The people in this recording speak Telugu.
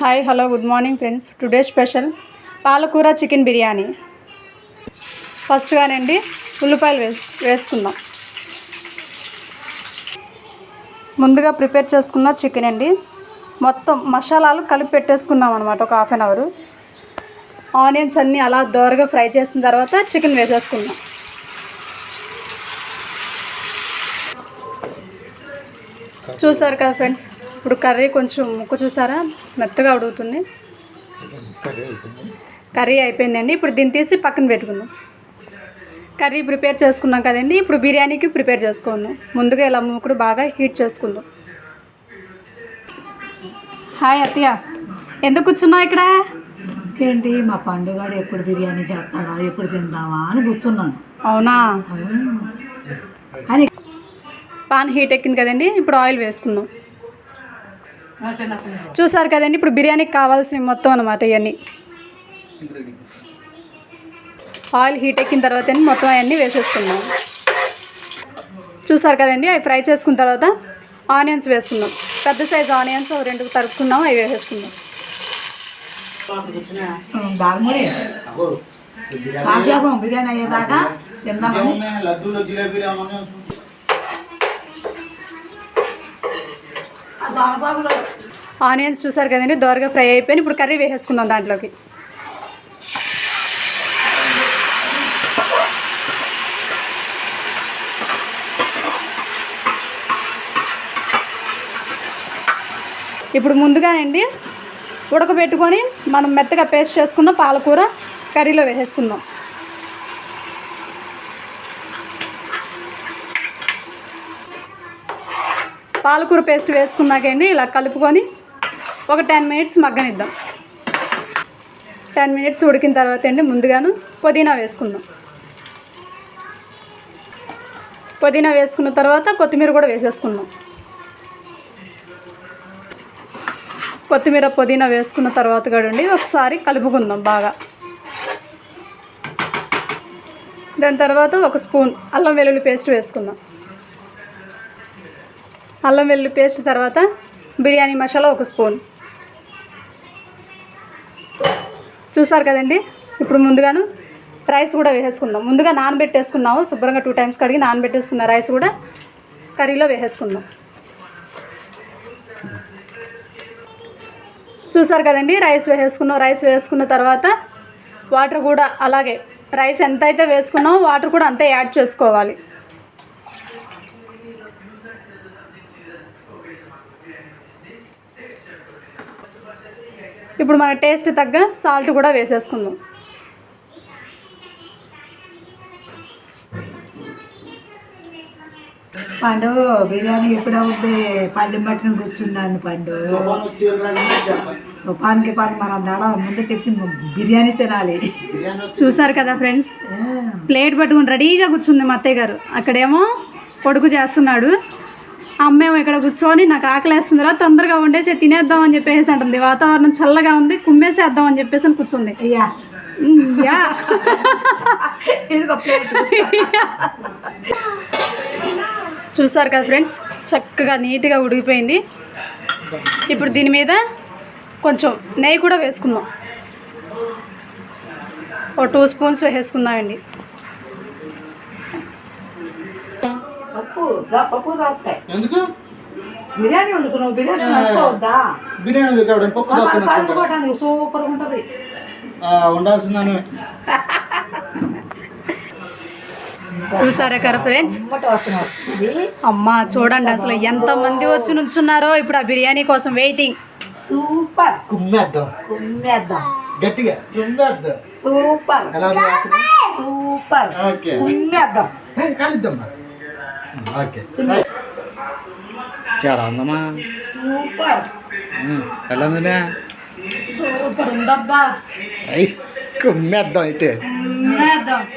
Hi hello good morning friends. Today special పాలకూర చికెన్ బిర్యానీ. ఫస్ట్గానండి ఉల్లిపాయలు వేసుకుందాం. ముందుగా ప్రిపేర్ చేసుకున్న చికెన్ అండి, మొత్తం మసాలాలు కలిపి పెట్టేసుకుందాం అనమాట. ఒక హాఫ్ అన్ అవర్ ఆనియన్స్ అన్నీ అలా దోరగా ఫ్రై చేసిన తర్వాత చికెన్ వేసేసుకుందాం. చూసారు కదా ఫ్రెండ్స్, ఇప్పుడు కర్రీ కొంచెం ముక్క చూసారా మెత్తగా ఉడుకుతుంది. కర్రీ అయిపోయిందండి. ఇప్పుడు దీన్ని తీసి పక్కన పెట్టుకుందాం. కర్రీ ప్రిపేర్ చేసుకున్నాం కదండి, ఇప్పుడు బిర్యానీకి ప్రిపేర్ చేసుకుందాం. ముందుగా ఇలా మూకుడు బాగా హీట్ చేసుకుందాం. హాయ్ అత్తయ్య, ఎందుకు కూర్చున్నావు ఇక్కడ? ఏంటి మా పండుగ ఎప్పుడు బిర్యానీ చేస్తాడా, ఎప్పుడు తిందామా అని కూర్చున్నాను. అవునా? కానీ పాన్ హీట్ ఎక్కింది కదండి, ఇప్పుడు ఆయిల్ వేసుకుందాం. చూసారు కదండి, ఇప్పుడు బిర్యానీకి కావాల్సిన మొత్తం అన్నమాట ఇవన్నీ. ఆయిల్ హీట్ ఎక్కిన తర్వాత మొత్తం అవన్నీ వేసేసుకుందాం. చూసారు కదండి, అవి ఫ్రై చేసుకున్న తర్వాత ఆనియన్స్ వేసుకుందాం. పెద్ద సైజు ఆనియన్స్ 2 తరుపుకున్నాం, అవి వేసేసుకుందాం. బిర్యానీ అయ్యేదాకా తిందామని. ఆనియన్స్ చూసారు కదండి దోరగా ఫ్రై అయిపోయి, ఇప్పుడు కర్రీ వేసేసుకుందాం దాంట్లోకి. ఇప్పుడు ముందుగానండి ఉడకబెట్టుకొని మనం మెత్తగా పేస్ట్ చేసుకున్న పాలకూర కర్రీలో వేసేసుకుందాం. పాలకూర పేస్ట్ వేసుకున్నాకండి ఇలా కలుపుకొని ఒక 10 మినిట్స్ మగ్గనిద్దాం. 10 మినిట్స్ ఉడికిన తర్వాత అండి ముందుగాను పుదీనా వేసుకుందాం. పుదీనా వేసుకున్న తర్వాత కొత్తిమీర కూడా వేసేసుకుందాం. కొత్తిమీర పుదీనా వేసుకున్న తర్వాత కూడా ఒకసారి కలుపుకుందాం బాగా. దాని తర్వాత 1 స్పూన్ అల్లం వెల్లుల్లి పేస్ట్ వేసుకుందాం. అల్లం వెల్లుల్లి పేస్ట్ తర్వాత బిర్యానీ మసాలా 1 స్పూన్. చూసారు కదండి, ఇప్పుడు ముందుగాను రైస్ కూడా వేసేసుకుందాం. ముందుగా నానబెట్టేసుకున్నాము, శుభ్రంగా 2 టైమ్స్ కడిగి నానబెట్టేసుకున్న రైస్ కూడా కర్రీలో వేసేసుకుందాం. చూసారు కదండి, రైస్ వేసేసుకున్నాం. రైస్ వేసుకున్న తర్వాత వాటర్ కూడా అలాగే రైస్ ఎంత అయితే వేసుకున్నామో వాటర్ కూడా అంతే యాడ్ చేసుకోవాలి. ఇప్పుడు మన టేస్ట్ తగ్గ సాల్ట్ కూడా వేసేసుకుందాం. పండు బిర్యానీ ఎప్పుడు అవుతుంది? పళ్ళు పట్టుకుని కూర్చున్నాను పండు. తుఫాన్కి మనం దడ ముందు తెప్పి బిర్యానీ తినాలి. చూసారు కదా ఫ్రెండ్స్, ప్లేట్ పట్టుకుని రెడీగా కూర్చుంది మా అత్తయ్య గారు. అక్కడేమో కొడుకు చేస్తున్నాడు, అమ్మేమో ఇక్కడ కూర్చొని నాకు ఆకలేస్తుందిరా తొందరగా వండేసి తినేద్దాం అని చెప్పేసి అంటుంది. వాతావరణం చల్లగా ఉంది, కుమ్మేసేద్దాం అని చెప్పేసి అని కూర్చుంది. చూసారు కదా ఫ్రెండ్స్, చక్కగా నీట్గా ఉడికిపోయింది. ఇప్పుడు దీని మీద కొంచెం నెయ్యి కూడా వేసుకుందాం. 2 స్పూన్స్ వేసుకుందామండి. బిర్యానీ వండుతున్నావు, బిర్యానీ సూపర్ ఉంటుంది. చూసారా కదా ఫ్రెండ్స్, అమ్మ చూడండి అసలు ఎంతమంది వచ్చి నుంచున్నారో ఇప్పుడు ఆ బిర్యానీ కోసం వెయిటింగ్. సూపర్ గట్టిగా సూపర్ సూపర్ కలిద్దాం. ఓకే ఉందమ్మా, సూపర్ ఎలా ఉందా? సూపర్ ఉందబ్బా. కుమ్మేద్దాం అయితే.